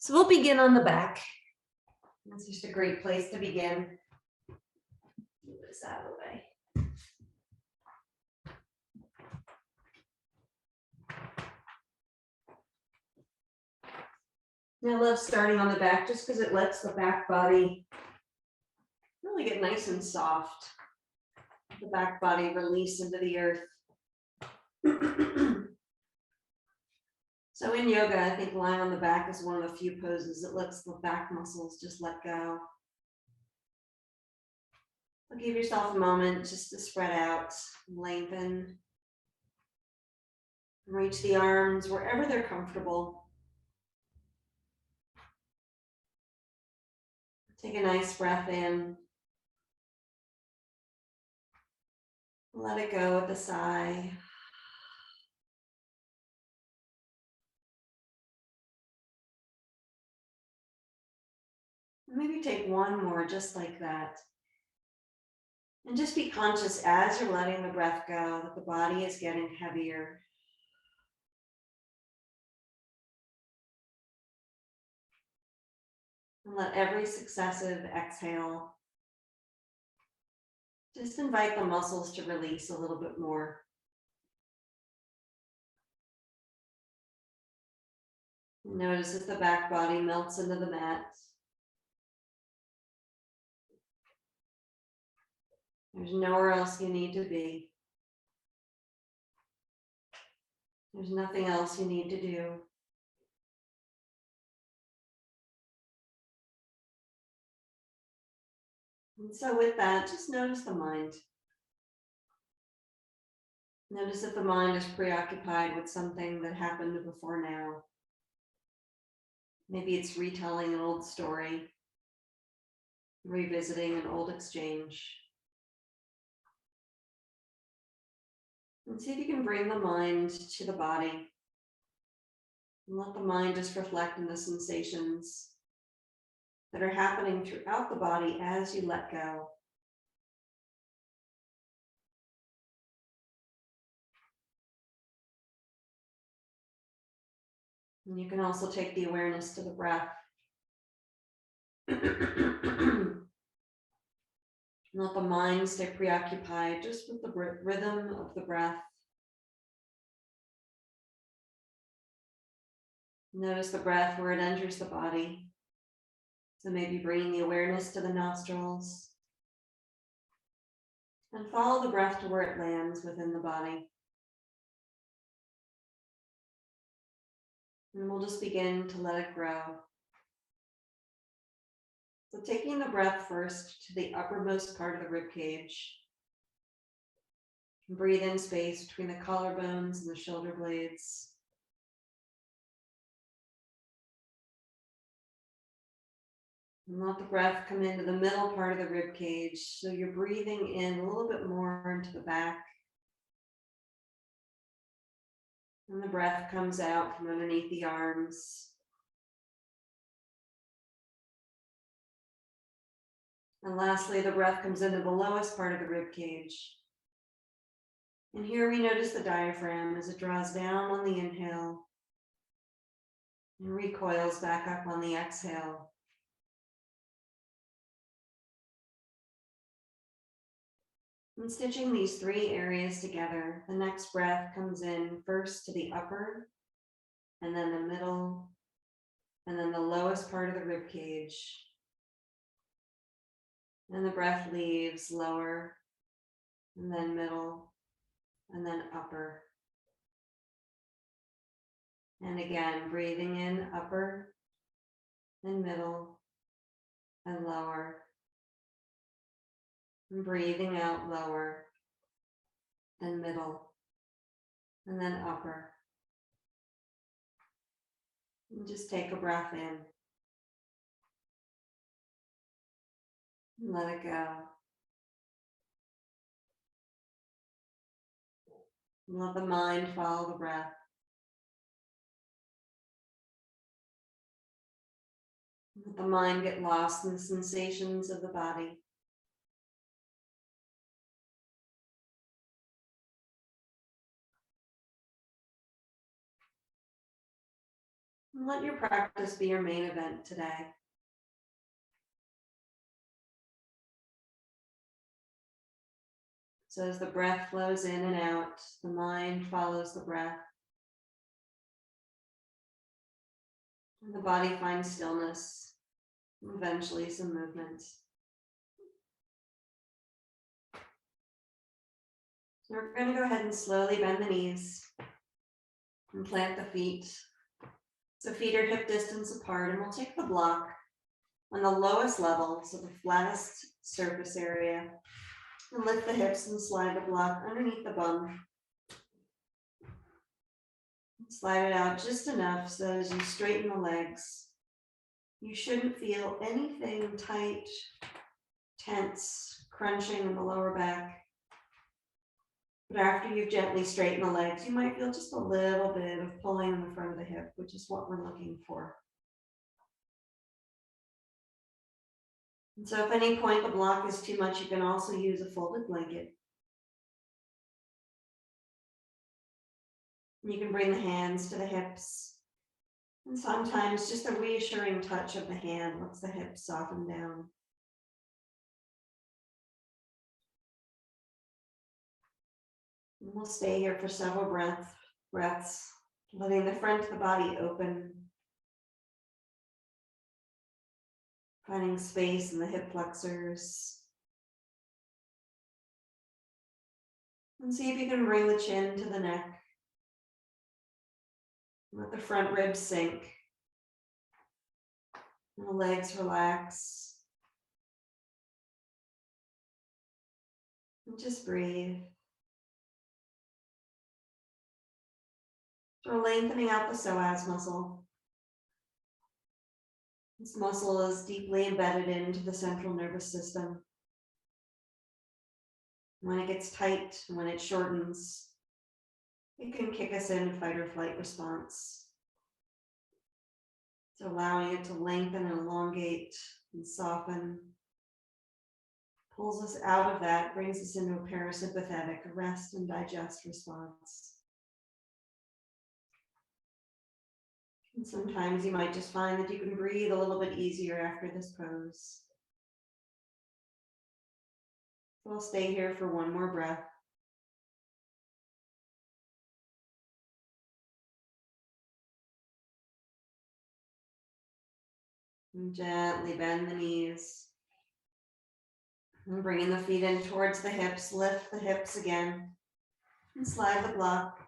So we'll begin on the back. That's just a great place to begin. Move this out of the way. I love starting on the back just because it lets the back body really get nice and soft. The back body release into the earth. So in yoga, I think lying on the back is one of the few poses that lets the back muscles just let go. So give yourself a moment just to spread out, lengthen, reach the arms wherever they're comfortable. Take a nice breath in. Let it go with a sigh. Maybe take one more just like that. And just be conscious as you're letting the breath go that the body is getting heavier. And let every successive exhale just invite the muscles to release a little bit more. Notice as the back body melts into the mat. There's nowhere else you need to be. There's nothing else you need to do. And so with that, just notice the mind. Notice if the mind is preoccupied with something that happened before now. Maybe it's retelling an old story, revisiting an old exchange. And see if you can bring the mind to the body. And let the mind just reflect on the sensations that are happening throughout the body as you let go. And you can also take the awareness to the breath. Let the mind stay preoccupied just with the rhythm of the breath. Notice the breath where it enters the body. So maybe bringing the awareness to the nostrils. And follow the breath to where it lands within the body. And we'll just begin to let it grow. So taking the breath first to the uppermost part of the rib cage. Breathe in space between the collarbones and the shoulder blades. And let the breath come into the middle part of the rib cage. So you're breathing in a little bit more into the back. And the breath comes out from underneath the arms. And lastly, the breath comes into the lowest part of the rib cage. And here we notice the diaphragm as it draws down on the inhale and recoils back up on the exhale. And stitching these three areas together, the next breath comes in first to the upper, and then the middle, and then the lowest part of the rib cage. And the breath leaves lower, and then middle, and then upper. And again, breathing in upper, and middle, and lower. And breathing out lower, and middle, and then upper. And just take a breath in. And let it go. And let the mind follow the breath. Let the mind get lost in the sensations of the body. And let your practice be your main event today. So as the breath flows in and out, the mind follows the breath. And the body finds stillness, and eventually some movement. So we're going to go ahead and slowly bend the knees and plant the feet. So feet are hip distance apart, and we'll take the block on the lowest level, so the flattest surface area, and lift the hips and slide the block underneath the bum. Slide it out just enough so as you straighten the legs, you shouldn't feel anything tight, tense, crunching in the lower back. But after you've gently straightened the legs, you might feel just a little bit of pulling in the front of the hip, which is what we're looking for. And so if at any point the block is too much, you can also use a folded blanket. You can bring the hands to the hips. And sometimes just a reassuring touch of the hand lets the hips soften down. And we'll stay here for several breaths, letting the front of the body open, finding space in the hip flexors. And see if you can bring the chin to the neck. Let the front ribs sink. And the legs relax. And just breathe. So we're lengthening out the psoas muscle. This muscle is deeply embedded into the central nervous system. When it gets tight, when it shortens, it can kick us into fight or flight response. So allowing it to lengthen and elongate and soften pulls us out of that, brings us into a parasympathetic, rest and digest response. And sometimes you might just find that you can breathe a little bit easier after this pose. So we'll stay here for one more breath. And gently bend the knees. And bringing the feet in towards the hips, lift the hips again. And slide the block.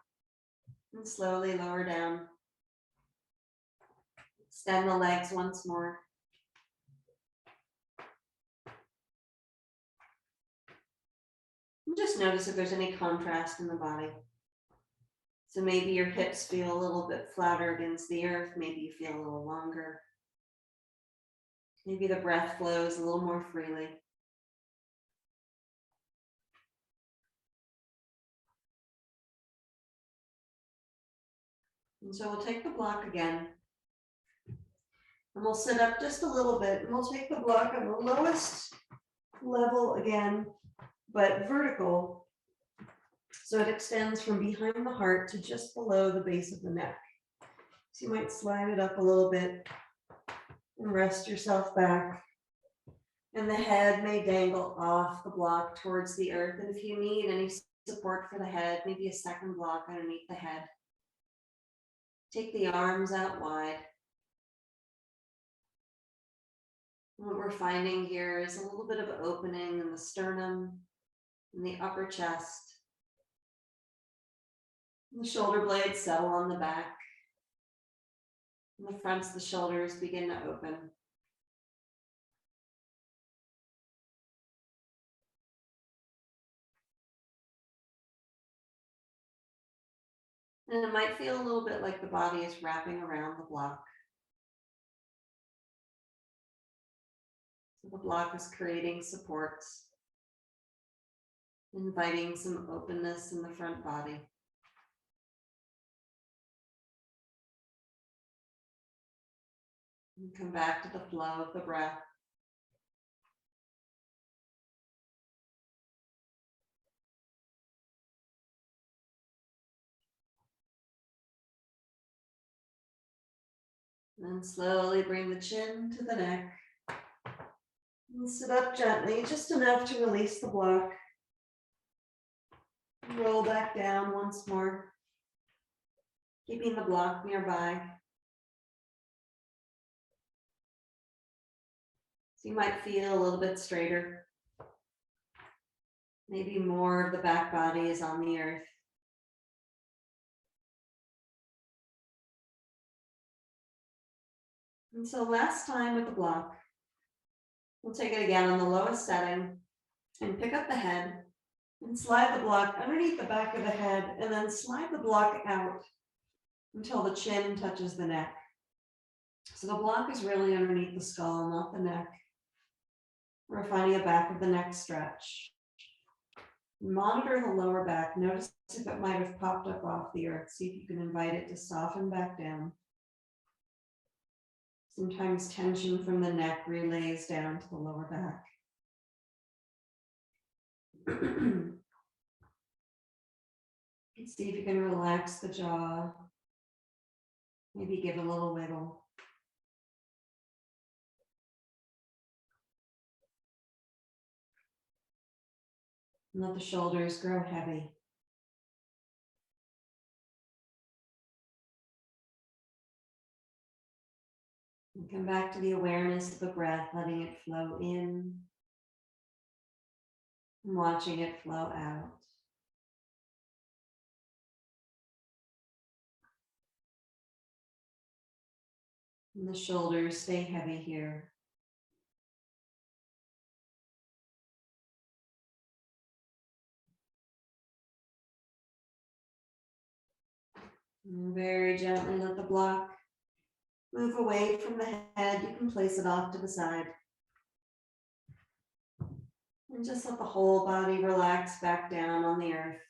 And slowly lower down. Extend the legs once more. And just notice if there's any contrast in the body. So maybe your hips feel a little bit flatter against the earth. Maybe you feel a little longer. Maybe the breath flows a little more freely. And so we'll take the block again. And we'll sit up just a little bit, and we'll take the block on the lowest level again, but vertical. So it extends from behind the heart to just below the base of the neck. So you might slide it up a little bit and rest yourself back. And the head may dangle off the block towards the earth. And if you need any support for the head, maybe a second block underneath the head. Take the arms out wide. What we're finding here is a little bit of opening in the sternum, in the upper chest. And the shoulder blades settle on the back. And the fronts of the shoulders begin to open. And it might feel a little bit like the body is wrapping around the block. So the block is creating support, inviting some openness in the front body. And come back to the flow of the breath. And then slowly bring the chin to the neck. And sit up gently, just enough to release the block. Roll back down once more, keeping the block nearby. So you might feel a little bit straighter. Maybe more of the back body is on the earth. And so last time with the block, we'll take it again on the lowest setting and pick up the head and slide the block underneath the back of the head and then slide the block out until the chin touches the neck. So the block is really underneath the skull, not the neck. We're finding a back of the neck stretch. Monitor the lower back. Notice if it might have popped up off the earth. See if you can invite it to soften back down. Sometimes tension from the neck relays down to the lower back. See if you can relax the jaw. Maybe give a little wiggle. And let the shoulders grow heavy. And come back to the awareness of the breath, letting it flow in and watching it flow out. And the shoulders stay heavy here. And very gently let the block move away from the head. You can place it off to the side. And just let the whole body relax back down on the earth.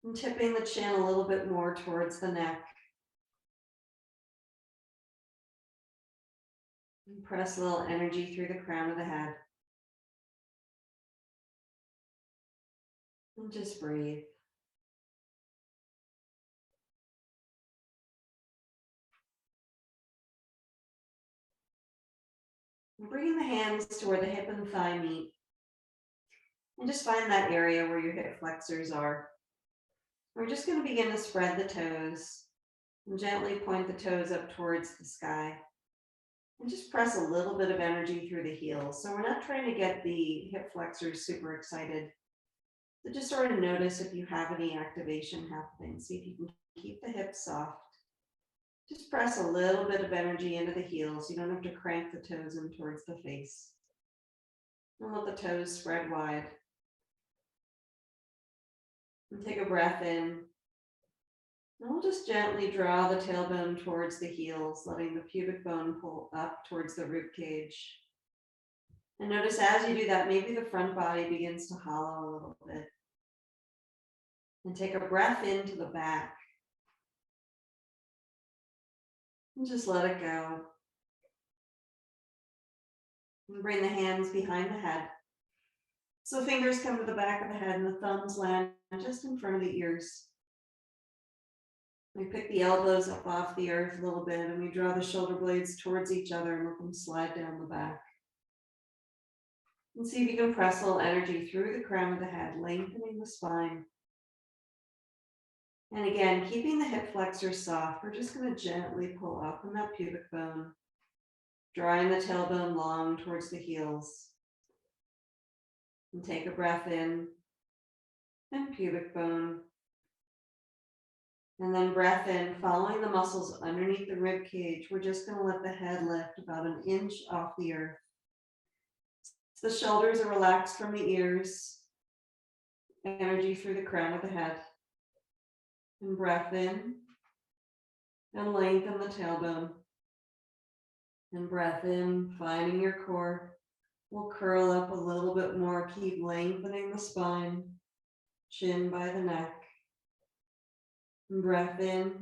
And tipping the chin a little bit more towards the neck. And press a little energy through the crown of the head. And just breathe. And bringing the hands to where the hip and thigh meet. And just find that area where your hip flexors are. We're just going to begin to spread the toes and gently point the toes up towards the sky. And just press a little bit of energy through the heels. So we're not trying to get the hip flexors super excited. So just sort of notice if you have any activation happening. See if you can keep the hips soft. Just press a little bit of energy into the heels. You don't have to crank the toes in towards the face. And let the toes spread wide. And take a breath in. And we'll just gently draw the tailbone towards the heels, letting the pubic bone pull up towards the rib cage. And notice as you do that, maybe the front body begins to hollow a little bit. And take a breath into the back. And just let it go. And bring the hands behind the head. So fingers come to the back of the head and the thumbs land just in front of the ears. We pick the elbows up off the earth a little bit and we draw the shoulder blades towards each other and let them slide down the back. And see if you can press a little energy through the crown of the head, lengthening the spine. And again, keeping the hip flexors soft, we're just going to gently pull up on that pubic bone, drawing the tailbone long towards the heels. And take a breath in, and pubic bone. And then breath in, following the muscles underneath the rib cage. We're just going to let the head lift about an inch off the earth. The shoulders are relaxed from the ears. Energy through the crown of the head. And breath in. And lengthen the tailbone. And breath in, finding your core. We'll curl up a little bit more. Keep lengthening the spine. Chin by the neck. And breath in.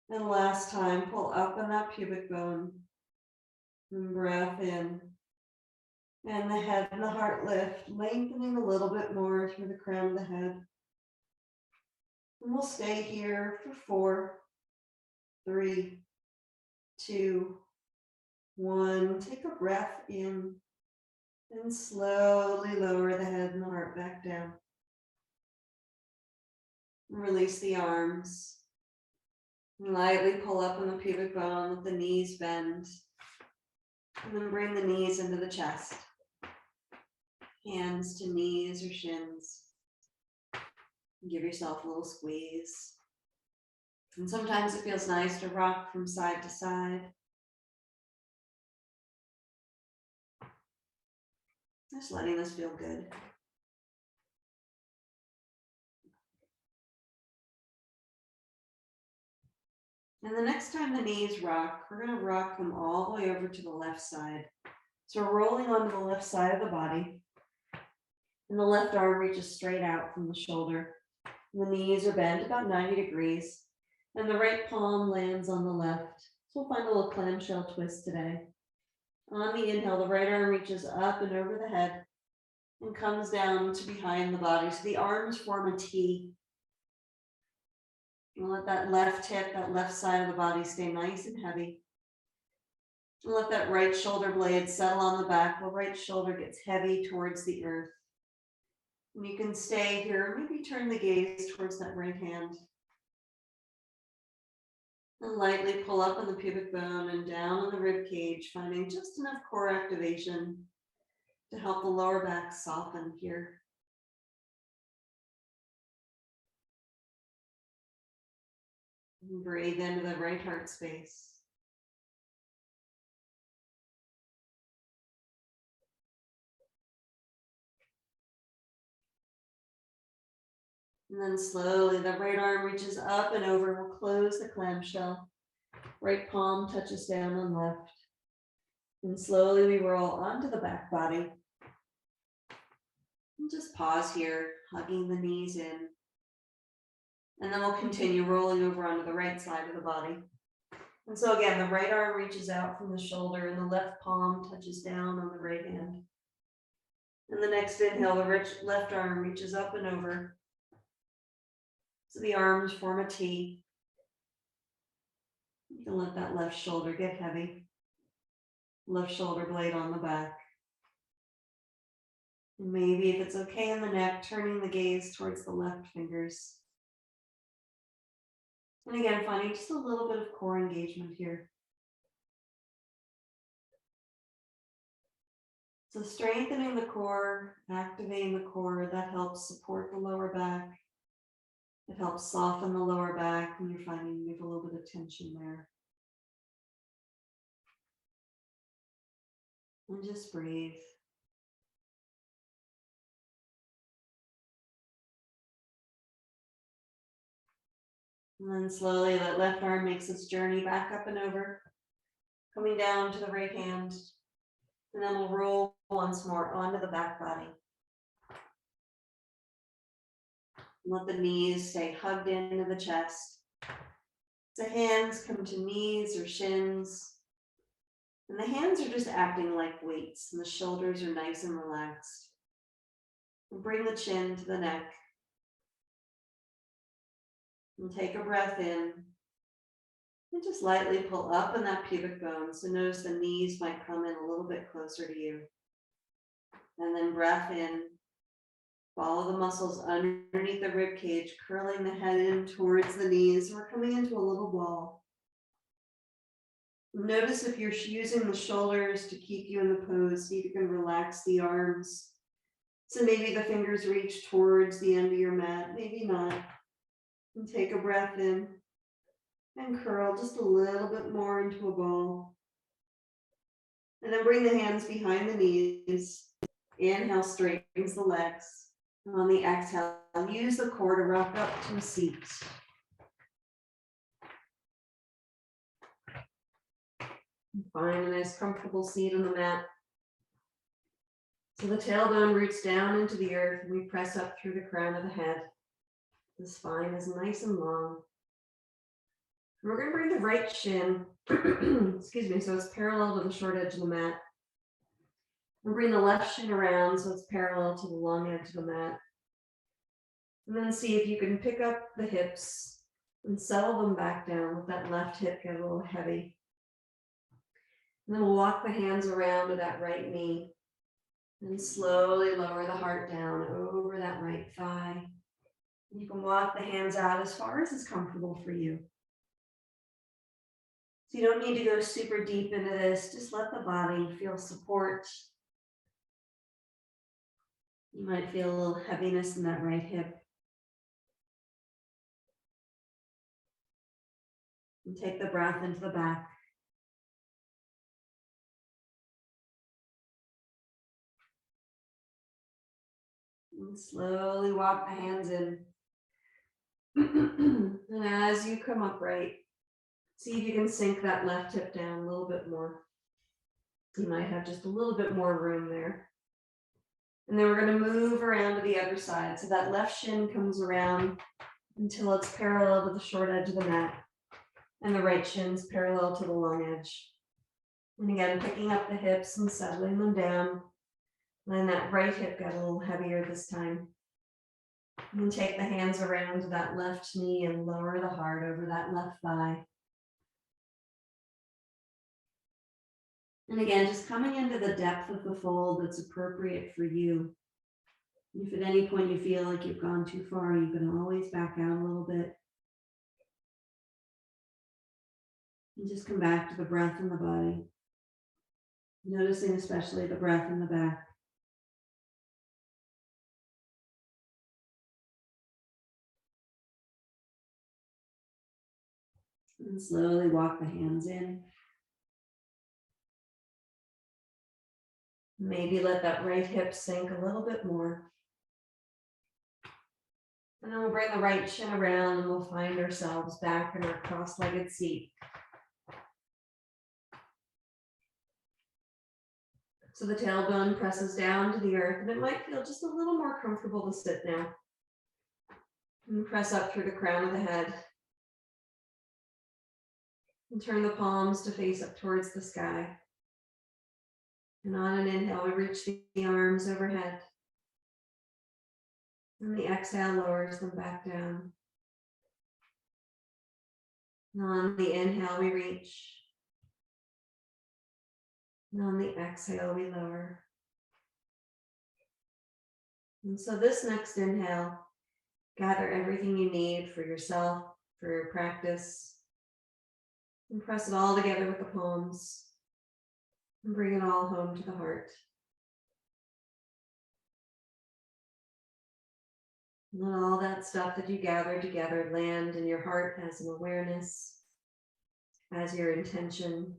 And last time, pull up on that pubic bone. And breath in. And the head and the heart lift, lengthening a little bit more through the crown of the head. And we'll stay here for 4, 3, 2, 1. Take a breath in and slowly lower the head and the heart back down. Release the arms. Lightly pull up on the pubic bone, let the knees bend. And then bring the knees into the chest. Hands to knees or shins. Give yourself a little squeeze. And sometimes it feels nice to rock from side to side. Just letting this feel good. And the next time the knees rock, we're going to rock them all the way over to the left side. So we're rolling onto the left side of the body. And the left arm reaches straight out from the shoulder. The knees are bent about 90 degrees. And the right palm lands on the left. So we'll find a little clamshell twist today. On the inhale, the right arm reaches up and over the head and comes down to behind the body. So the arms form a T. And let that left hip, that left side of the body stay nice and heavy. And let that right shoulder blade settle on the back. The right shoulder gets heavy towards the earth. And you can stay here, maybe turn the gaze towards that right hand. And lightly pull up on the pubic bone and down on the rib cage, finding just enough core activation to help the lower back soften here. And breathe into the right heart space. And then slowly the right arm reaches up and over. We'll close the clamshell. Right palm touches down on left. And slowly we roll onto the back body. And just pause here, hugging the knees in. And then we'll continue rolling over onto the right side of the body. And so again, the right arm reaches out from the shoulder and the left palm touches down on the right hand. And the next inhale, the left arm reaches up and over. So the arms form a T. You can let that left shoulder get heavy. Left shoulder blade on the back. And maybe if it's okay in the neck, turning the gaze towards the left fingers. And again, finding just a little bit of core engagement here. So strengthening the core, activating the core, that helps support the lower back. It helps soften the lower back when you're finding you have a little bit of tension there. And just breathe. And then slowly that left arm makes its journey back up and over, coming down to the right hand. And then we'll roll once more onto the back body. Let the knees stay hugged into the chest. The hands come to knees or shins. And the hands are just acting like weights, and the shoulders are nice and relaxed. And bring the chin to the neck. And take a breath in. And just lightly pull up on that pubic bone. So notice the knees might come in a little bit closer to you. And then breath in. Follow the muscles underneath the rib cage, curling the head in towards the knees. We're coming into a little ball. Notice if you're using the shoulders to keep you in the pose, see if you can relax the arms. So maybe the fingers reach towards the end of your mat, maybe not. And take a breath in and curl just a little bit more into a ball. And then bring the hands behind the knees. Inhale, straightens the legs. And on the exhale, use the core to rock up to a seat. Find a nice comfortable seat on the mat. So the tailbone roots down into the earth and we press up through the crown of the head. The spine is nice and long. And we're going to bring the right shin, excuse me, so it's parallel to the short edge of the mat. We'll bring the left shin around so it's parallel to the long edge of the mat. And then see if you can pick up the hips and settle them back down. Let that left hip get a little heavy. And then we'll walk the hands around to that right knee and slowly lower the heart down over that right thigh. You can walk the hands out as far as is comfortable for you. So you don't need to go super deep into this. Just let the body feel support. You might feel a little heaviness in that right hip. And take the breath into the back. And slowly walk the hands in. And as you come upright, see if you can sink that left hip down a little bit more. You might have just a little bit more room there. And then we're going to move around to the other side. So that left shin comes around until it's parallel to the short edge of the mat. And the right shin's parallel to the long edge. And again, picking up the hips and settling them down. And that right hip got a little heavier this time. And take the hands around to that left knee and lower the heart over that left thigh. And again, just coming into the depth of the fold that's appropriate for you. If at any point you feel like you've gone too far, you can always back out a little bit. And just come back to the breath in the body. Noticing especially the breath in the back. And slowly walk the hands in. Maybe let that right hip sink a little bit more. And then we'll bring the right shin around and we'll find ourselves back in our cross-legged seat. So the tailbone presses down to the earth and it might feel just a little more comfortable to sit now. And press up through the crown of the head. And turn the palms to face up towards the sky. And on an inhale, we reach the arms overhead. And the exhale lowers them back down. And on the inhale, we reach. And on the exhale, we lower. And so this next inhale, gather everything you need for yourself, for your practice. And press it all together with the palms. And bring it all home to the heart. And let all that stuff that you gathered together land in your heart as an awareness, as your intention.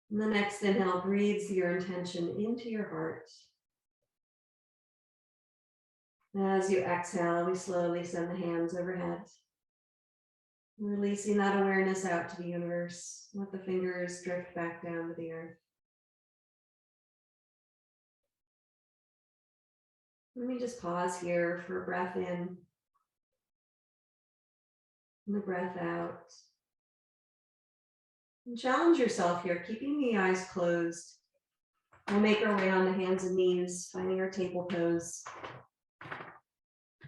And the next inhale breathes your intention into your heart. And as you exhale, we slowly send the hands overhead. Releasing that awareness out to the universe. Let the fingers drift back down to the earth. Let me just pause here for a breath in and the breath out. And challenge yourself here, keeping the eyes closed. We'll make our way on the hands and knees, finding our table pose.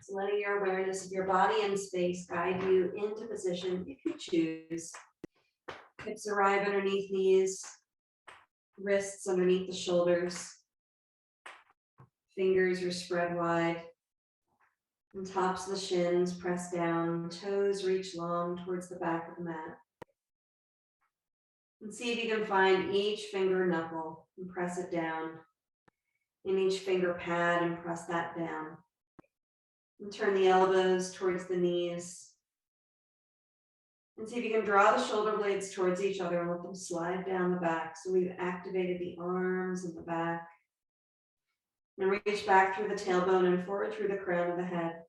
So letting your awareness of your body and space guide you into position if you choose. Hips arrive underneath knees, wrists underneath the shoulders. Fingers are spread wide. And tops of the shins press down, toes reach long towards the back of the mat. And see if you can find each finger knuckle and press it down. And each finger pad and press that down. And turn the elbows towards the knees. And see if you can draw the shoulder blades towards each other and let them slide down the back. So we've activated the arms and the back. And reach back through the tailbone and forward through the crown of the head.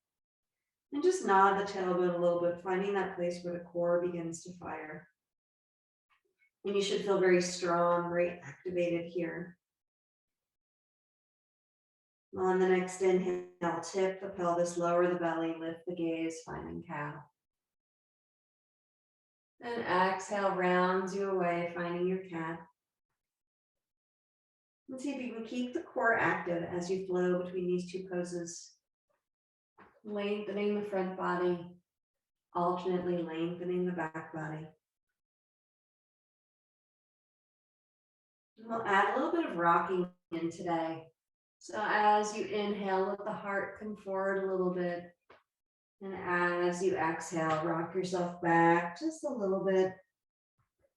And just nod the tailbone a little bit, finding that place where the core begins to fire. And you should feel very strong, very activated here. On the next inhale, tip the pelvis, lower the belly, lift the gaze, finding cow. And exhale, rounds you away, finding your cat. And see if you can keep the core active as you flow between these two poses. Lengthening the front body, alternately lengthening the back body. We'll add a little bit of rocking in today. So as you inhale, let the heart come forward a little bit. And as you exhale, rock yourself back just a little bit.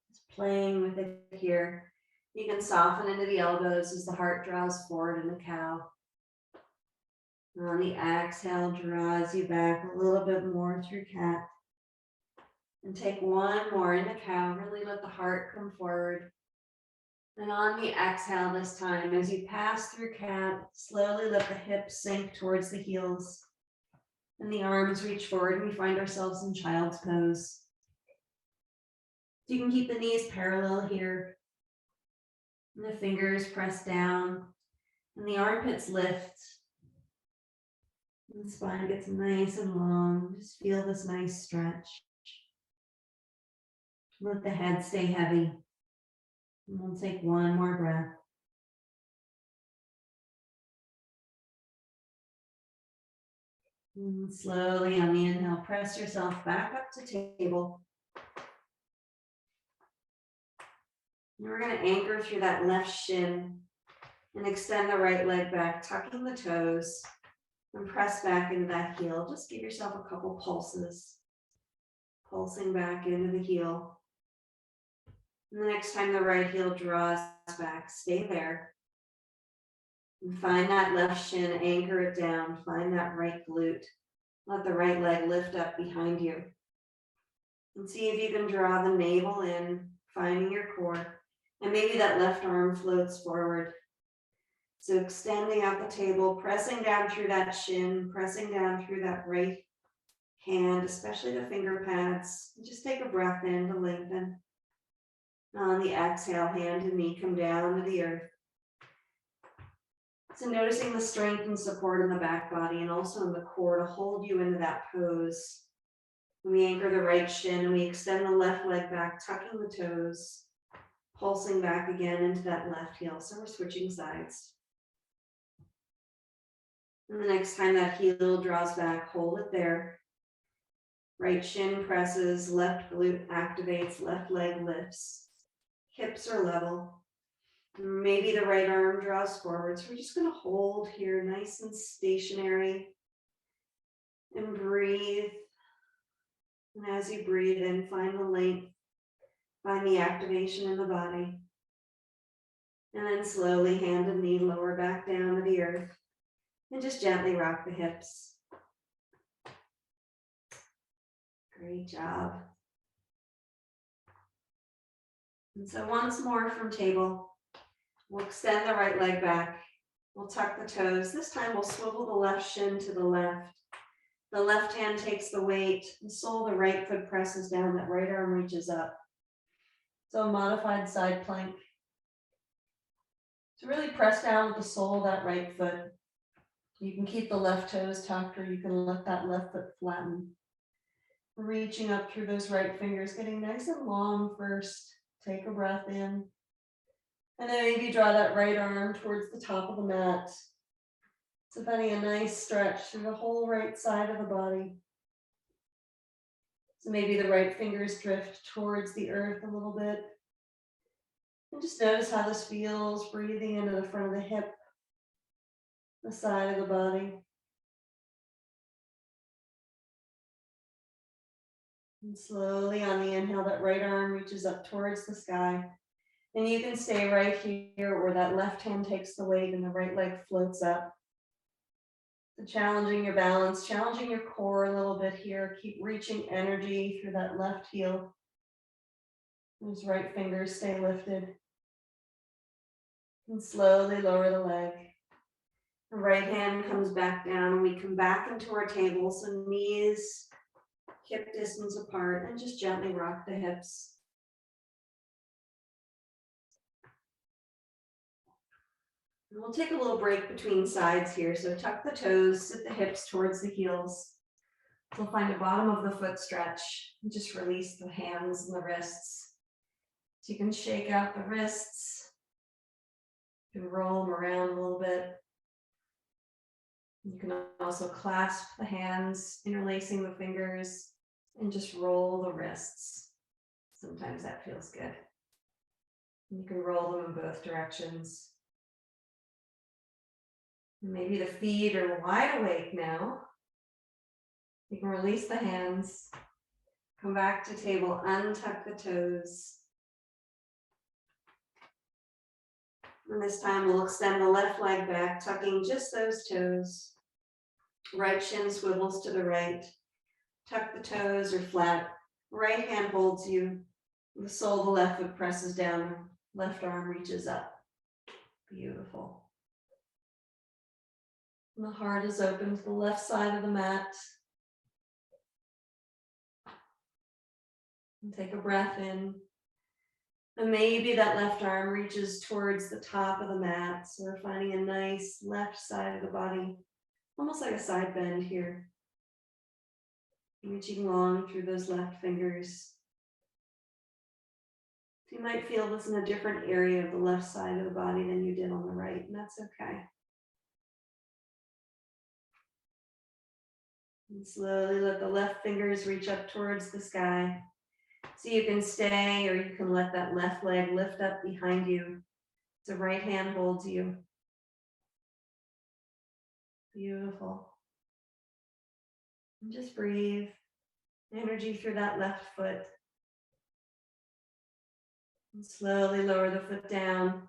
Just playing with it here. You can soften into the elbows as the heart draws forward in the cow. On the exhale, draws you back a little bit more through cat. And take one more in the cow. Really let the heart come forward. And on the exhale this time, as you pass through cat, slowly let the hips sink towards the heels. And the arms reach forward, and we find ourselves in child's pose. You can keep the knees parallel here. And the fingers press down. And the armpits lift. And the spine gets nice and long. Just feel this nice stretch. Let the head stay heavy. And we'll take one more breath. And slowly on the inhale, press yourself back up to table. And we're going to anchor through that left shin and extend the right leg back, tucking the toes, and press back into that heel. Just give yourself a couple pulses, pulsing back into the heel. And the next time the right heel draws back, stay there. And find that left shin, anchor it down, find that right glute. Let the right leg lift up behind you. And see if you can draw the navel in, finding your core. And maybe that left arm floats forward. So extending out the table, pressing down through that shin, pressing down through that right hand, especially the finger pads. And just take a breath in to lengthen. On the exhale, hand and knee come down to the earth. So noticing the strength and support in the back body and also in the core to hold you into that pose. We anchor the right shin and we extend the left leg back, tucking the toes, pulsing back again into that left heel. So we're switching sides. And the next time that heel draws back, hold it there. Right shin presses, left glute activates, left leg lifts. Hips are level. Maybe the right arm draws forward. So we're just going to hold here nice and stationary and breathe. And as you breathe in, find the length, find the activation in the body. And then slowly hand and knee lower back down to the earth and just gently rock the hips. Great job. And so once more from table, we'll extend the right leg back. We'll tuck the toes. This time we'll swivel the left shin to the left. The left hand takes the weight. The sole of the right foot presses down. That right arm reaches up. So a modified side plank. So really press down with the sole of that right foot. You can keep the left toes tucked or you can let that left foot flatten. Reaching up through those right fingers, getting nice and long first. Take a breath in. And then maybe draw that right arm towards the top of the mat. So finding a nice stretch through the whole right side of the body. So maybe the right fingers drift towards the earth a little bit. And just notice how this feels, breathing into the front of the hip, the side of the body. And slowly on the inhale, that right arm reaches up towards the sky. And you can stay right here where that left hand takes the weight and the right leg floats up. So challenging your balance, challenging your core a little bit here. Keep reaching energy through that left heel. Those right fingers stay lifted. And slowly lower the leg. The right hand comes back down and we come back into our table. So knees hip distance apart and just gently rock the hips. And we'll take a little break between sides here. So tuck the toes, sit the hips towards the heels. We'll find the bottom of the foot stretch and just release the hands and the wrists. So you can shake out the wrists. You can roll them around a little bit. You can also clasp the hands, interlacing the fingers, and just roll the wrists. Sometimes that feels good. You can roll them in both directions. Maybe the feet are wide awake now. You can release the hands. Come back to table, untuck the toes. And this time we'll extend the left leg back, tucking just those toes. Right shin swivels to the right. Tuck the toes or flat. Right hand holds you. The sole of the left foot presses down. Left arm reaches up. Beautiful. And the heart is open to the left side of the mat. And take a breath in. And maybe that left arm reaches towards the top of the mat. So we're finding a nice left side of the body, almost like a side bend here. Reaching long through those left fingers. You might feel this in a different area of the left side of the body than you did on the right, and that's okay. And slowly let the left fingers reach up towards the sky. So you can stay, or you can let that left leg lift up behind you. The right hand holds you. Beautiful. And just breathe. Energy through that left foot. And slowly lower the foot down.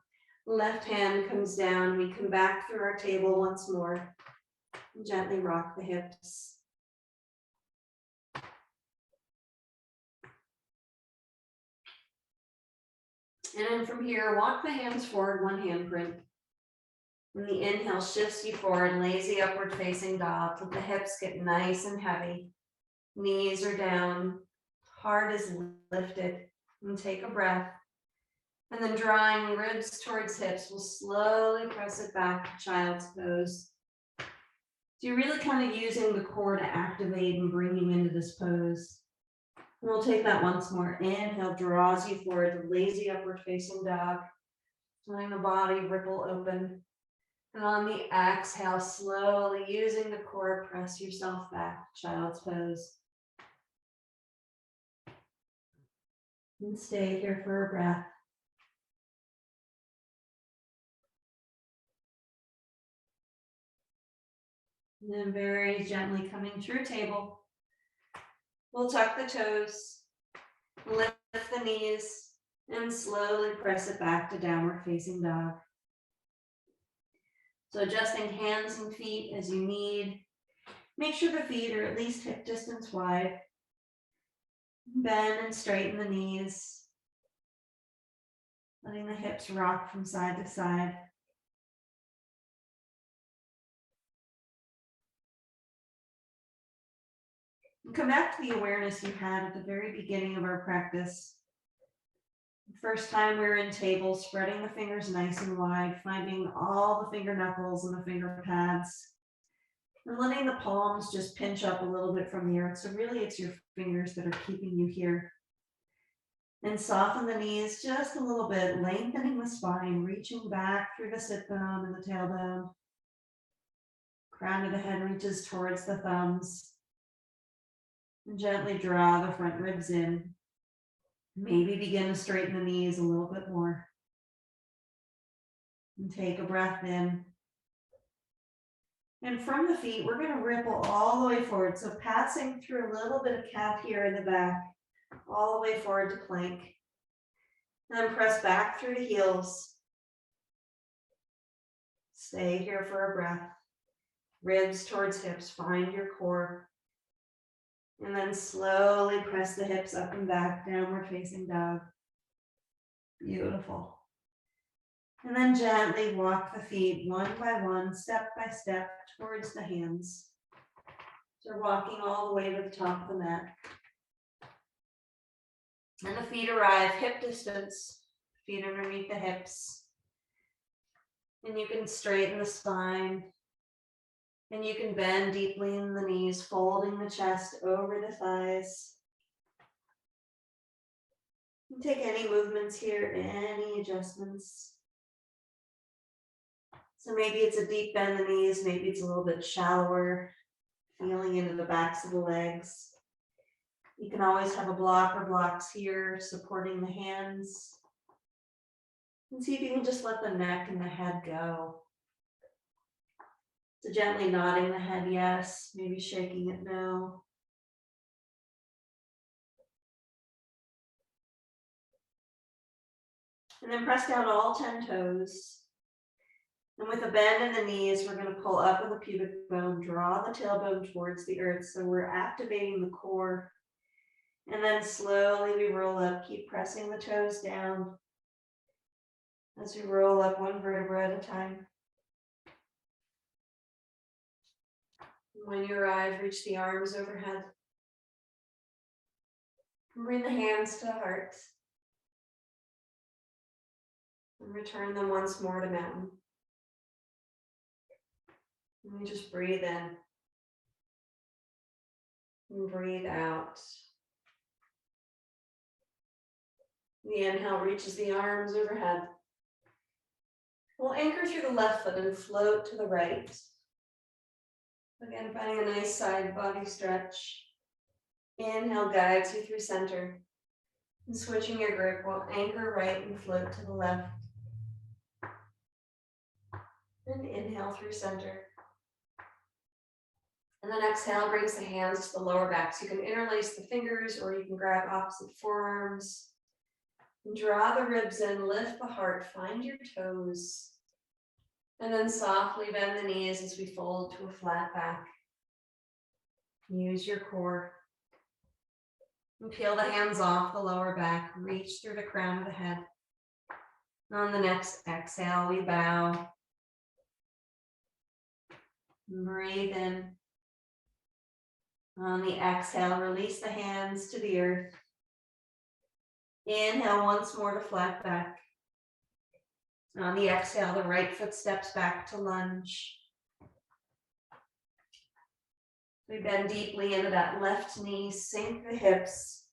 Left hand comes down. We come back through our table once more. And gently rock the hips. And then from here, walk the hands forward, one handprint. And the inhale shifts you forward, lazy upward facing dog. Let the hips get nice and heavy. Knees are down, heart is lifted. And take a breath. And then drawing ribs towards hips, we'll slowly press it back to child's pose. So you're really kind of using the core to activate and bring you into this pose. And we'll take that once more. Inhale draws you forward, the lazy upward facing dog. Letting the body ripple open. And on the exhale, slowly using the core, press yourself back, child's pose. And stay here for a breath. And then very gently coming through table. We'll tuck the toes, lift the knees, and slowly press it back to downward facing dog. So adjusting hands and feet as you need. Make sure the feet are at least hip distance wide. Bend and straighten the knees. Letting the hips rock from side to side. And come back to the awareness you had at the very beginning of our practice. The first time we were in table, spreading the fingers nice and wide, finding all the finger knuckles and the finger pads. And letting the palms just pinch up a little bit from the earth. So really it's your fingers that are keeping you here. And soften the knees just a little bit, lengthening the spine, reaching back through the sit bone and the tailbone. Crown of the head reaches towards the thumbs. And gently draw the front ribs in. Maybe begin to straighten the knees a little bit more. And take a breath in. And from the feet, we're going to ripple all the way forward. So passing through a little bit of calf here in the back, all the way forward to plank. Then press back through the heels. Stay here for a breath. Ribs towards hips, find your core. And then slowly press the hips up and back, downward facing dog. Beautiful. And then gently walk the feet one by one, step by step towards the hands. So walking all the way to the top of the mat. And the feet arrive hip distance, feet underneath the hips. And you can straighten the spine. And you can bend deeply in the knees, folding the chest over the thighs. And take any movements here, any adjustments. So maybe it's a deep bend in the knees, maybe it's a little bit shallower, feeling into the backs of the legs. You can always have a block or blocks here supporting the hands. And see if you can just let the neck and the head go. So gently nodding the head yes, maybe shaking it no. And then press down all 10 toes. And with a bend in the knees, we're going to pull up with the pubic bone, draw the tailbone towards the earth. So we're activating the core. And then slowly we roll up, keep pressing the toes down as we roll up one vertebra at a time. When you arrive, reach the arms overhead. Bring the hands to the heart. And return them once more to mountain. And we just breathe in. And breathe out. The inhale reaches the arms overhead. We'll anchor through the left foot and float to the right. Again, finding a nice side body stretch. Inhale guides you through center. And switching your grip, we'll anchor right and float to the left. And inhale through center. And then exhale brings the hands to the lower back. So you can interlace the fingers or you can grab opposite forearms. And draw the ribs in, lift the heart, find your toes. And then softly bend the knees as we fold to a flat back. Use your core. And peel the hands off the lower back, reach through the crown of the head. On the next exhale, we bow. Breathe in. On the exhale, release the hands to the earth. Inhale once more to flat back. On the exhale, the right foot steps back to lunge. We bend deeply into that left knee, sink the hips,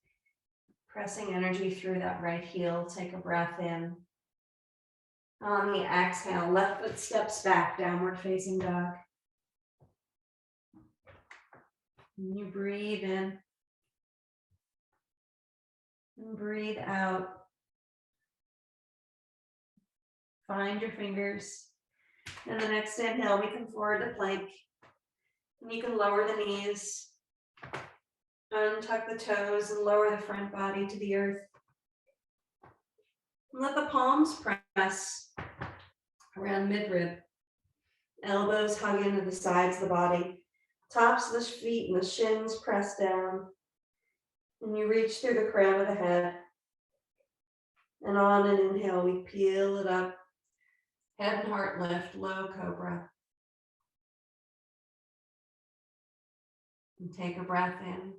pressing energy through that right heel. Take a breath in. On the exhale, left foot steps back, downward facing dog. And you breathe in and breathe out. Find your fingers. And the next inhale, we come forward to plank. And you can lower the knees, untuck the toes, and lower the front body to the earth. And let the palms press around midrib. Elbows hug into the sides of the body. Tops of the feet and the shins press down. And you reach through the crown of the head. And on an inhale, we peel it up. Head and heart lift, low cobra. And take a breath in.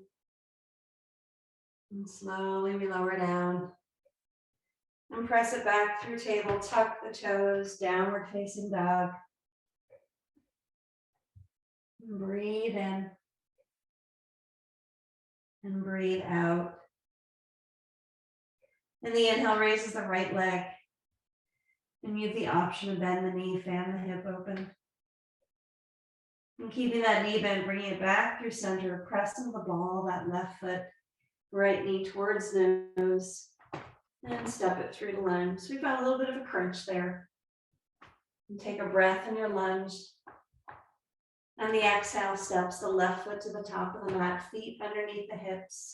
And slowly we lower down. And press it back through table, tuck the toes, downward facing dog. And breathe in. And breathe out. And the inhale raises the right leg. And you have the option to bend the knee, fan the hip open. And keeping that knee bent, bringing it back through center, press into the ball, that left foot, right knee towards nose, and step it through the lunge. So we found a little bit of a crunch there. And take a breath in your lunge. And the exhale steps the left foot to the top of the mat, feet underneath the hips.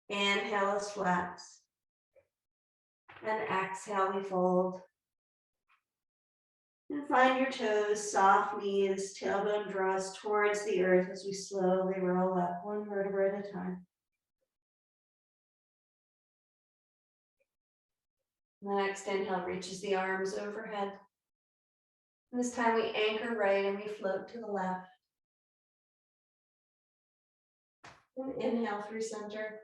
Inhale is flat. And exhale, we fold. And find your toes, soft knees, tailbone draws towards the earth as we slowly roll up one vertebra at a time. The next inhale reaches the arms overhead. And this time we anchor right and we float to the left. And inhale through center.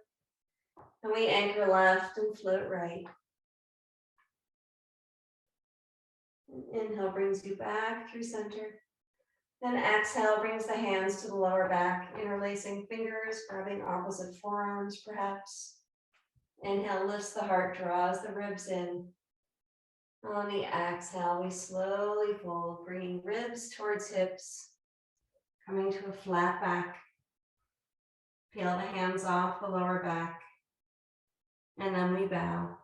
And we anchor left and float right. Inhale brings you back through center. Then exhale brings the hands to the lower back, interlacing fingers, grabbing opposite forearms perhaps. Inhale lifts the heart, draws the ribs in. On the exhale, we slowly fold, bringing ribs towards hips, coming to a flat back. Peel the hands off the lower back. And then we bow.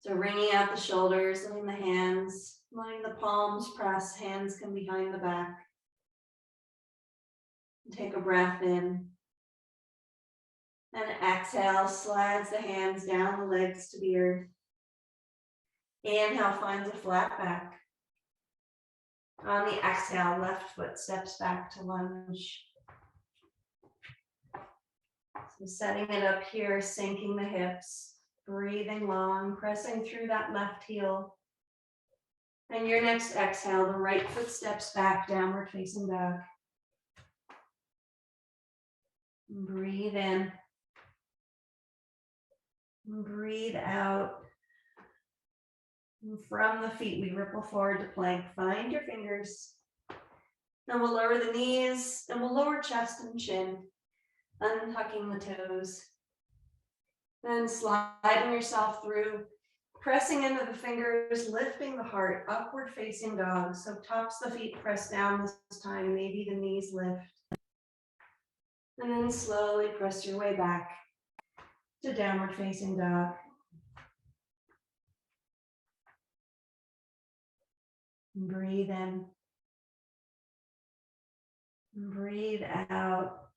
So wringing out the shoulders, letting the palms press, hands come behind the back. Take a breath in. And exhale, slides the hands down the legs to the earth. Inhale, finds a flat back. On the exhale, left foot steps back to lunge. So setting it up here, sinking the hips, breathing long, pressing through that left heel. And your next exhale, the right foot steps back, downward facing dog. Breathe in. Breathe out. And from the feet, we ripple forward to plank. Find your fingers. Then we'll lower the knees, and we'll lower chest and chin, untucking the toes. Then sliding yourself through, pressing into the fingers, lifting the heart, upward facing dog. So tops of the feet press down this time, maybe the knees lift. And then slowly press your way back to downward facing dog. Breathe in. Breathe out.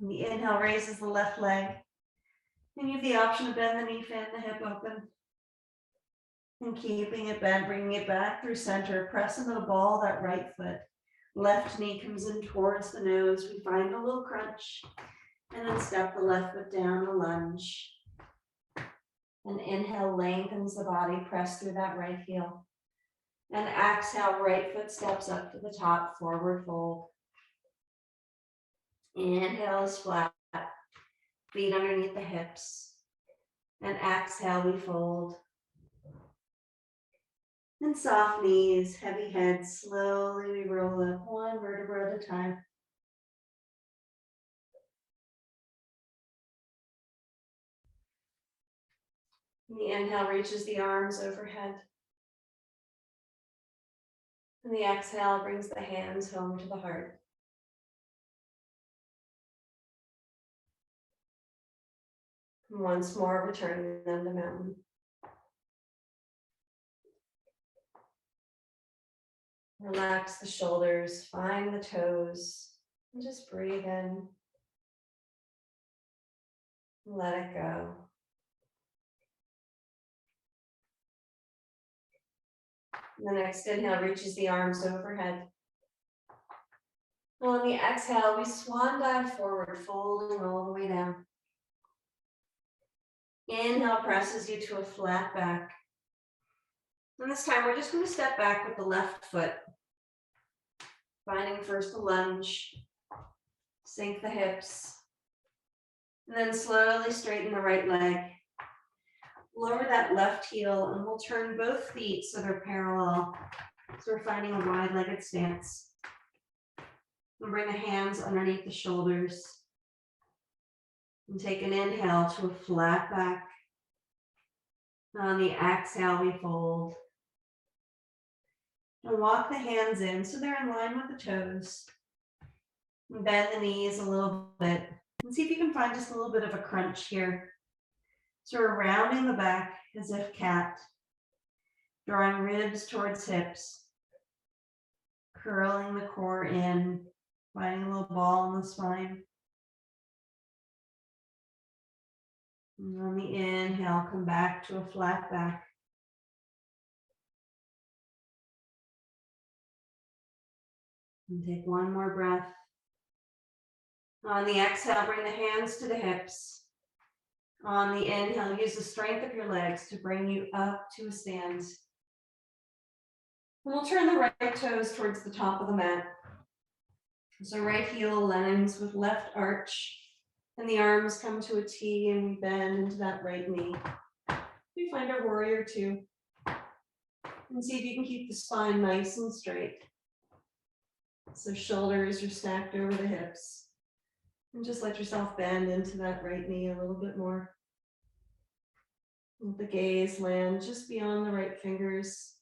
And the inhale raises the left leg. And you have the option to bend the knee, fan the hip open. And keeping it bent, bringing it back through center. Press into the ball, that right foot. Left knee comes in towards the nose. We find a little crunch. And then step the left foot down to lunge. And inhale, lengthens the body, press through that right heel. And exhale, right foot steps up to the top, forward fold. Inhale is flat, feet underneath the hips. And exhale, we fold. And soft knees, heavy head, slowly we roll up one vertebra at a time. And the inhale reaches the arms overhead. And the exhale brings the hands home to the heart. And once more, returning them to mountain. Relax the shoulders, find the toes, and just breathe in. Let it go. The next inhale reaches the arms overhead. On the exhale, we swan dive forward, folding all the way down. Inhale presses you to a flat back. And this time, we're just going to step back with the left foot. Finding first a lunge. Sink the hips. And then slowly straighten the right leg. Lower that left heel, and we'll turn both feet so they're parallel. So we're finding a wide-legged stance. We'll bring the hands underneath the shoulders. And take an inhale to a flat back. On the exhale, we fold. And walk the hands in so they're in line with the toes. And bend the knees a little bit. And see if you can find just a little bit of a crunch here. So we're rounding the back as if cat. Drawing ribs towards hips. Curling the core in. Finding a little ball in the spine. And on the inhale, come back to a flat back. And take one more breath. On the exhale, bring the hands to the hips. On the inhale, use the strength of your legs to bring you up to a stand. And we'll turn the right toes towards the top of the mat. So right heel aligns with left arch. And the arms come to a T and we bend into that right knee. We find our warrior two. And see if you can keep the spine nice and straight. So shoulders are stacked over the hips. And just let yourself bend into that right knee a little bit more. Let the gaze land just beyond the right fingers.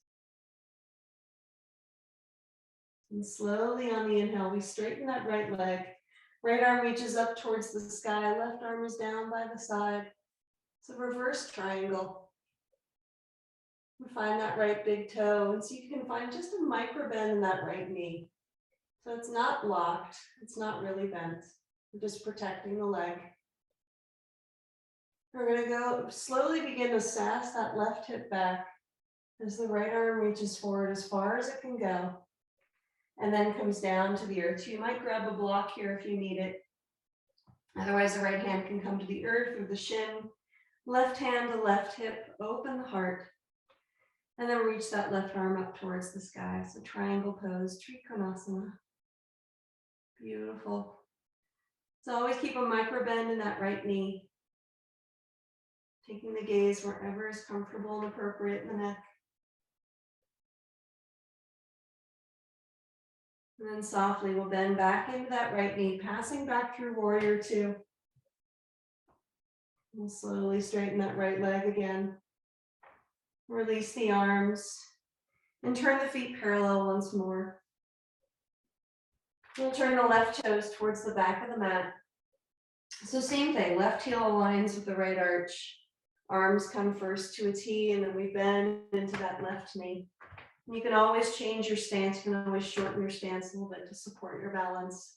And slowly on the inhale, we straighten that right leg. Right arm reaches up towards the sky, left arm is down by the side. It's a reverse triangle. And find that right big toe and see if you can find just a micro bend in that right knee. So it's not locked, it's not really bent. We're just protecting the leg. We're going to go slowly begin to sass that left hip back as the right arm reaches forward as far as it can go and then comes down to the earth. You might grab a block here if you need it. Otherwise, the right hand can come to the earth or the shin. Left hand to left hip, open the heart, and then reach that left arm up towards the sky. So triangle pose, Trikonasana. Beautiful. So always keep a micro bend in that right knee. Taking the gaze wherever is comfortable and appropriate in the neck. And then softly we'll bend back into that right knee, passing back through warrior two. We'll slowly straighten that right leg again. Release the arms and turn the feet parallel once more. We'll turn the left toes towards the back of the mat. So same thing, left heel aligns with the right arch. Arms come first to a T and then we bend into that left knee. And you can always change your stance. You can always shorten your stance a little bit to support your balance.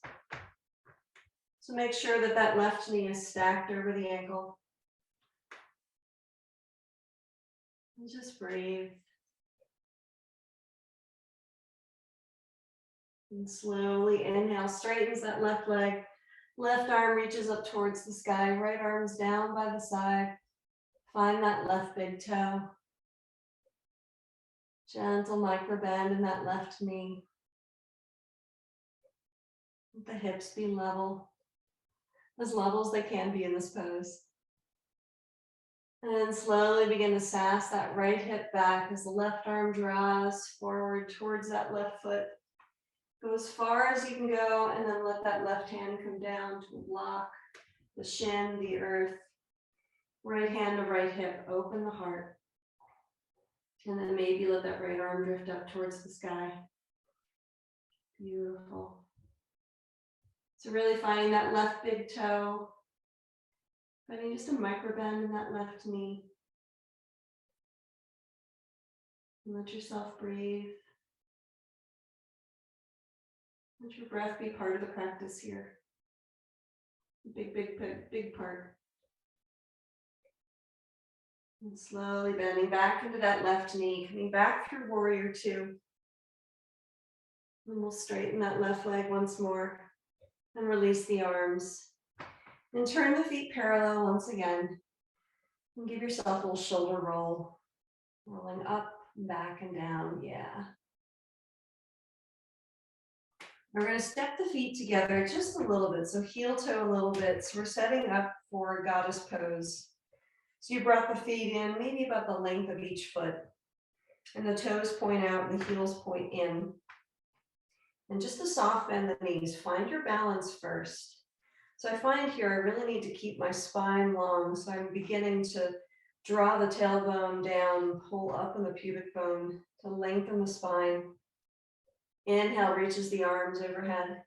So make sure that that left knee is stacked over the ankle. And just breathe. And slowly inhale, straightens that left leg. Left arm reaches up towards the sky. Right arm's down by the side. Find that left big toe. Gentle micro bend in that left knee. Let the hips be level. As level as they can be in this pose. And then slowly begin to sass that right hip back as the left arm draws forward towards that left foot. Go as far as you can go and then let that left hand come down to block the shin, the earth. Right hand to right hip, open the heart. And then maybe let that right arm drift up towards the sky. Beautiful. So really finding that left big toe. Finding just a micro bend in that left knee. And let yourself breathe. Let your breath be part of the practice here. Big part. And slowly bending back into that left knee, coming back through warrior two. And we'll straighten that left leg once more and release the arms. And turn the feet parallel once again. And give yourself a little shoulder roll. Rolling up, back, and down. Yeah. We're going to step the feet together just a little bit. So heel toe a little bit. So we're setting up for goddess pose. So you brought the feet in, maybe about the length of each foot. And the toes point out and the heels point in. And just to soft bend the knees, find your balance first. So I find here I really need to keep my spine long. So I'm beginning to draw the tailbone down, pull up in the pubic bone to lengthen the spine. Inhale reaches the arms overhead.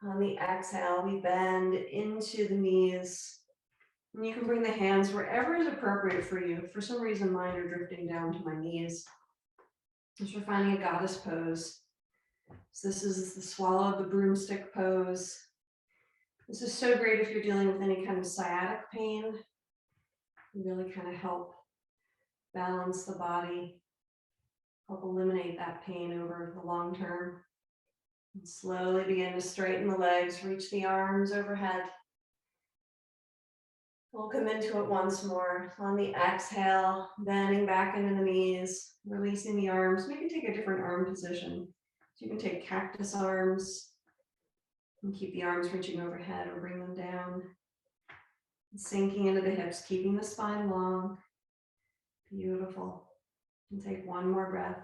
On the exhale, we bend into the knees. And you can bring the hands wherever is appropriate for you. For some reason, mine are drifting down to my knees. As we're finding a goddess pose. So this is the swallow the broomstick pose. This is so great if you're dealing with any kind of sciatic pain. Really kind of help balance the body, help eliminate that pain over the long term. And slowly begin to straighten the legs, reach the arms overhead. We'll come into it once more. On the exhale, bending back into the knees, releasing the arms. We can take a different arm position. So you can take cactus arms and keep the arms reaching overhead or bring them down. Sinking into the hips, keeping the spine long. Beautiful. And take one more breath.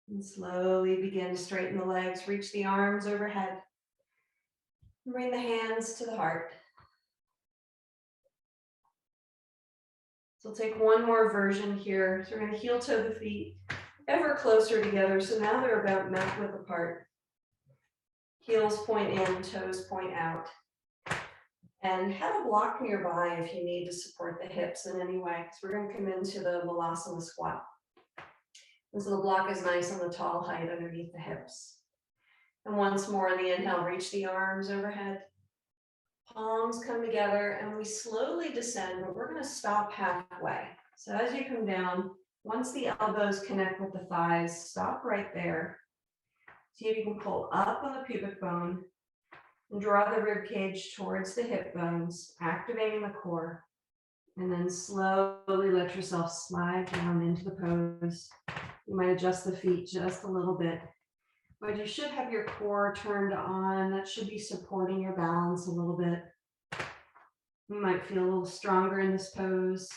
And slowly begin to straighten the legs, reach the arms overhead. Bring the hands to the heart. So we'll take one more version here. So we're going to heel toe the feet ever closer together. So now they're about mat width apart. Heels point in, toes point out. And have a block nearby if you need to support the hips in any way, because we're going to come into the Velocila Squat. This little block is nice on the tall height underneath the hips. And once more, on the inhale, reach the arms overhead. Palms come together and we slowly descend, but we're going to stop halfway. So as you come down, once the elbows connect with the thighs, stop right there. See if you can pull up on the pubic bone and draw the rib cage towards the hip bones, activating the core. And then slowly let yourself slide down into the pose. You might adjust the feet just a little bit, but you should have your core turned on. That should be supporting your balance a little bit. You might feel a little stronger in this pose.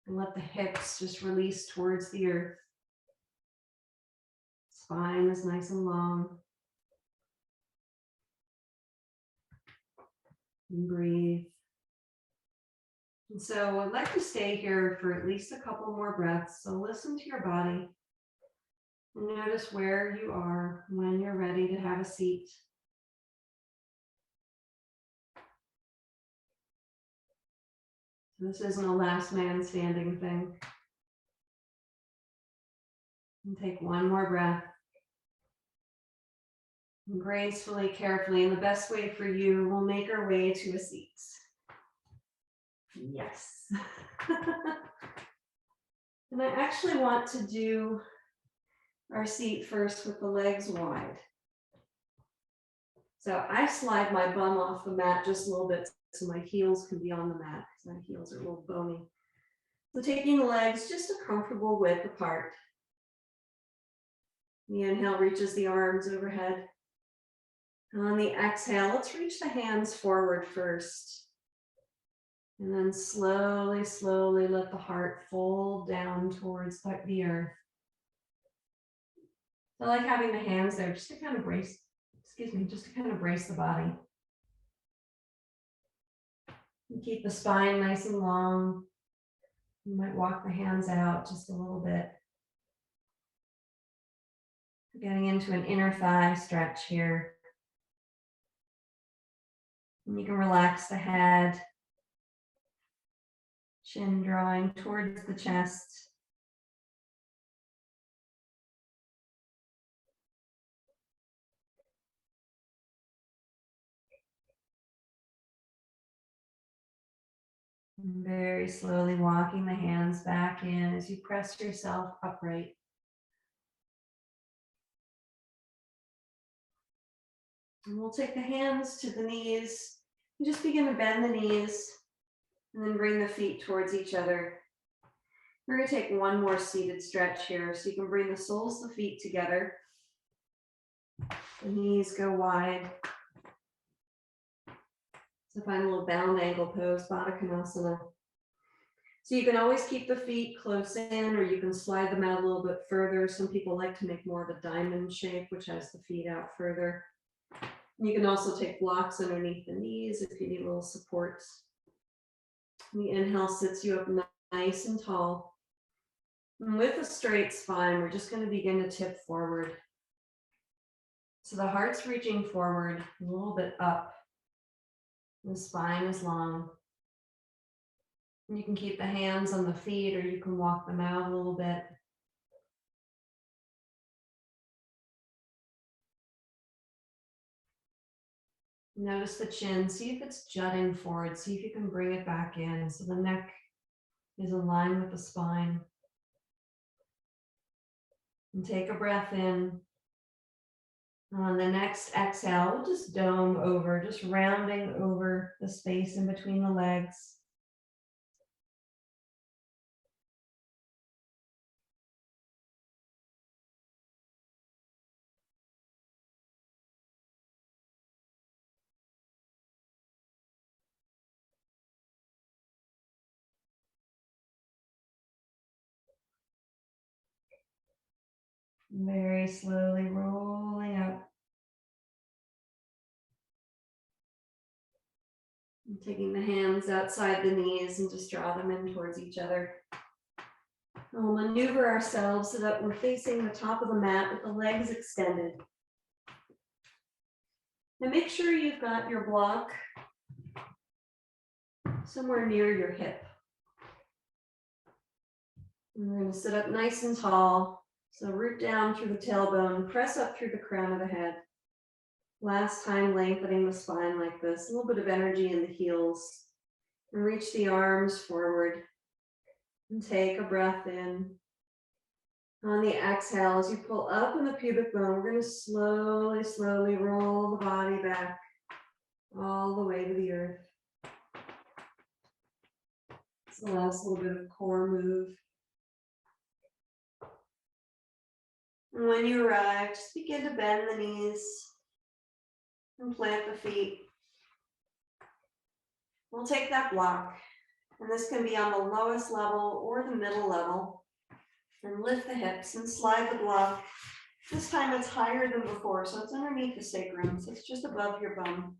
And let the hips just release towards the earth. Spine is nice and long. And breathe. And so I'd like to stay here for at least a couple more breaths. So listen to your body and notice where you are when you're ready to have a seat. This isn't a last man standing thing. And take one more breath. And gracefully, carefully, and the best way for you, we'll make our way to a seat. Yes. And I actually want to do our seat first with the legs wide. So I slide my bum off the mat just a little bit so my heels can be on the mat because my heels are a little bony. So taking the legs just a comfortable width apart. The inhale reaches the arms overhead. And on the exhale, let's reach the hands forward first. And then slowly, slowly let the heart fold down towards the earth. I like having the hands there just to kind of brace, just to kind of brace the body. And keep the spine nice and long. You might walk the hands out just a little bit. Getting into an inner thigh stretch here. And you can relax the head. Chin drawing towards the chest. And very slowly walking the hands back in as you press yourself upright. And we'll take the hands to the knees. And just begin to bend the knees and then bring the feet towards each other. We're going to take one more seated stretch here. So you can bring the soles of the feet together. The knees go wide. So find a little bound ankle pose, Baddha Konasana. So you can always keep the feet close in, or you can slide them out a little bit further. Some people like to make more of a diamond shape, which has the feet out further. You can also take blocks underneath the knees if you need a little support. The inhale sits you up nice and tall. And with a straight spine, we're just going to begin to tip forward. So the heart's reaching forward, a little bit up. The spine is long. And you can keep the hands on the feet, or you can walk them out a little bit. Notice the chin. See if it's jutting forward. See if you can bring it back in so the neck is in line with the spine. And take a breath in. On the next exhale, we'll just dome over, just rounding over the space in between the legs. Very slowly rolling up. And taking the hands outside the knees and just draw them in towards each other. And we'll maneuver ourselves so that we're facing the top of the mat with the legs extended. And make sure you've got your block somewhere near your hip. And we're going to sit up nice and tall. So root down through the tailbone, press up through the crown of the head. Last time lengthening the spine like this, a little bit of energy in the heels. And reach the arms forward. And take a breath in. On the exhale, as you pull up in the pubic bone, we're going to slowly, slowly roll the body back all the way to the earth. This allows a little bit of core move. And when you arrive, just begin to bend the knees and plant the feet. We'll take that block, and this can be on the lowest level or the middle level, and lift the hips and slide the block. This time it's higher than before, so it's underneath the sacrum, so it's just above your bum.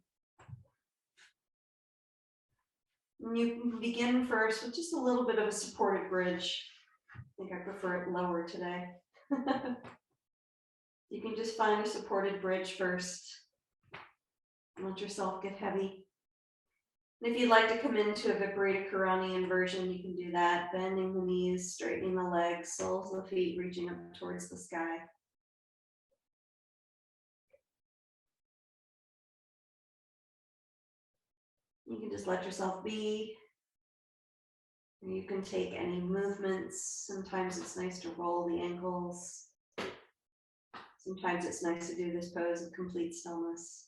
And you can begin first with just a little bit of a supported bridge. I think I prefer it lower today. You can just find a supported bridge first. Let yourself get heavy. And if you'd like to come into a Viparita Karani inversion, you can do that, bending the knees, straightening the legs, soles of the feet reaching up towards the sky. You can just let yourself be. You can take any movements. Sometimes it's nice to roll the ankles. Sometimes it's nice to do this pose of complete stillness.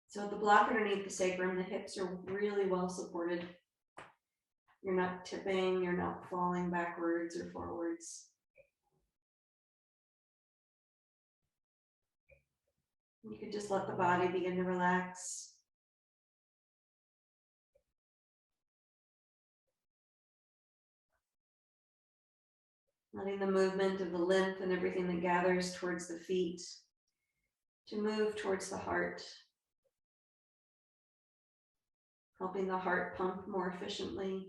So with the block underneath the sacrum, the hips are really well supported. You're not tipping, you're not falling backwards or forwards. You could just let the body begin to relax. Letting the movement of the lymph and everything that gathers towards the feet to move towards the heart, helping the heart pump more efficiently,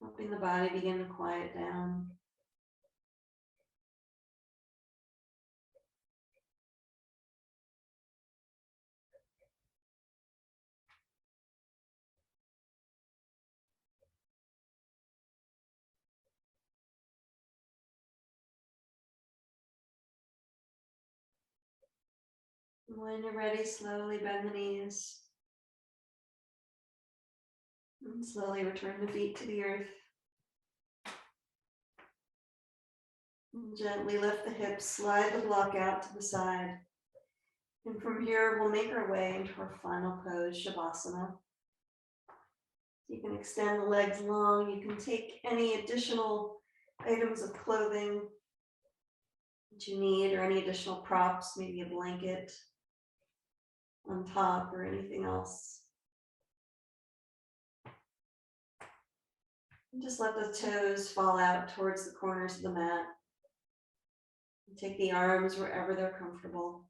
helping the body begin to quiet down. When you're ready, slowly bend the knees. And slowly return the feet to the earth. And gently lift the hips, slide the block out to the side. And from here, we'll make our way into our final pose, Shavasana. You can extend the legs long. You can take any additional items of clothing that you need or any additional props, maybe a blanket on top or anything else. And just let the toes fall out towards the corners of the mat. And take the arms wherever they're comfortable.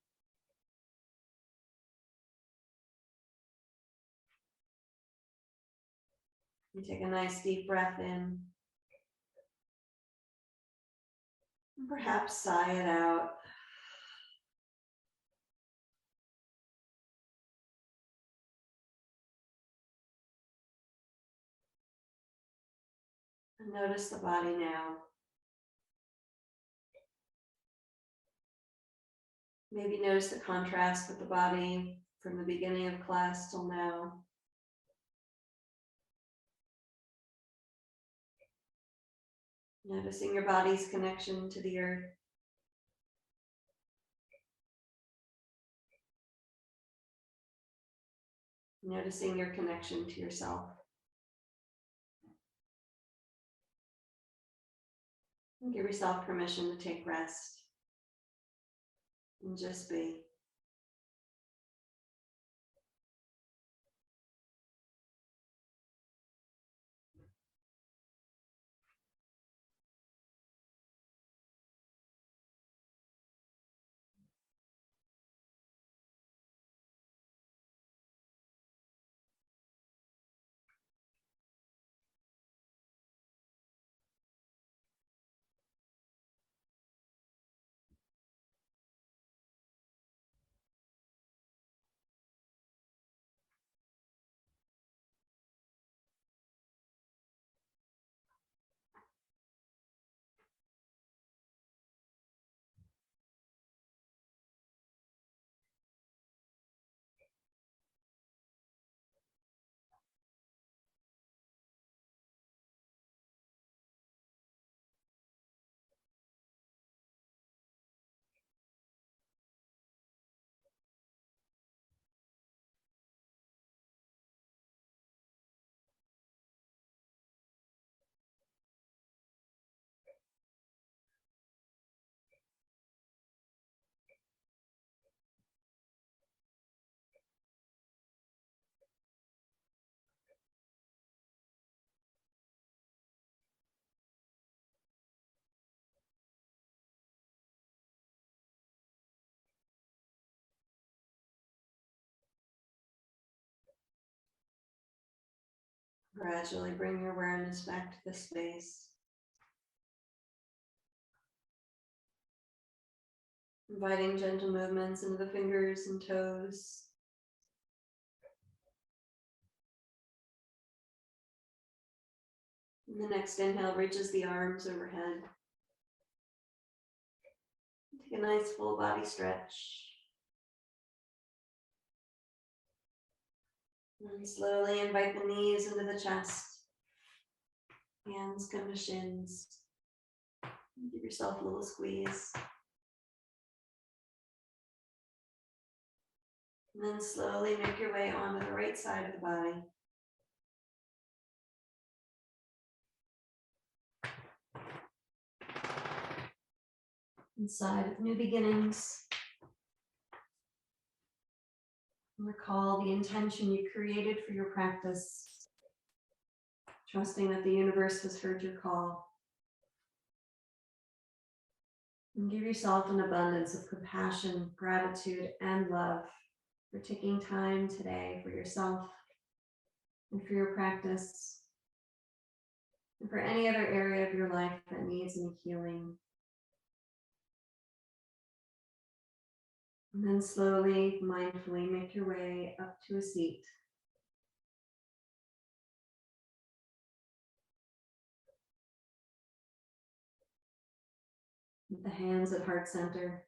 And take a nice deep breath in. And perhaps sigh it out. And notice the body now. Maybe notice the contrast with the body from the beginning of class till now. Noticing your body's connection to the earth. Noticing your connection to yourself. And give yourself permission to take rest and just be. Gradually bring your awareness back to the space. Inviting gentle movements into the fingers and toes. And the next inhale reaches the arms overhead. Take a nice full body stretch. And slowly invite the knees into the chest. Hands come to shins. Give yourself a little squeeze. And then slowly make your way onto the right side of the body. Inside of new beginnings. And recall the intention you created for your practice. Trusting that the universe has heard your call. And give yourself an abundance of compassion, gratitude, and love for taking time today for yourself and for your practice and for any other area of your life that needs any healing. And then slowly, mindfully make your way up to a seat. With the hands at heart center.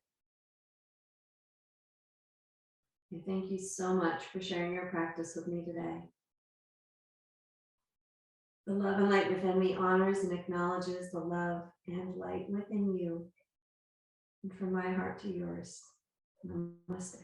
I thank you so much for sharing your practice with me today. The love and light within me honors and acknowledges the love and light within you. And from my heart to yours, Namaste.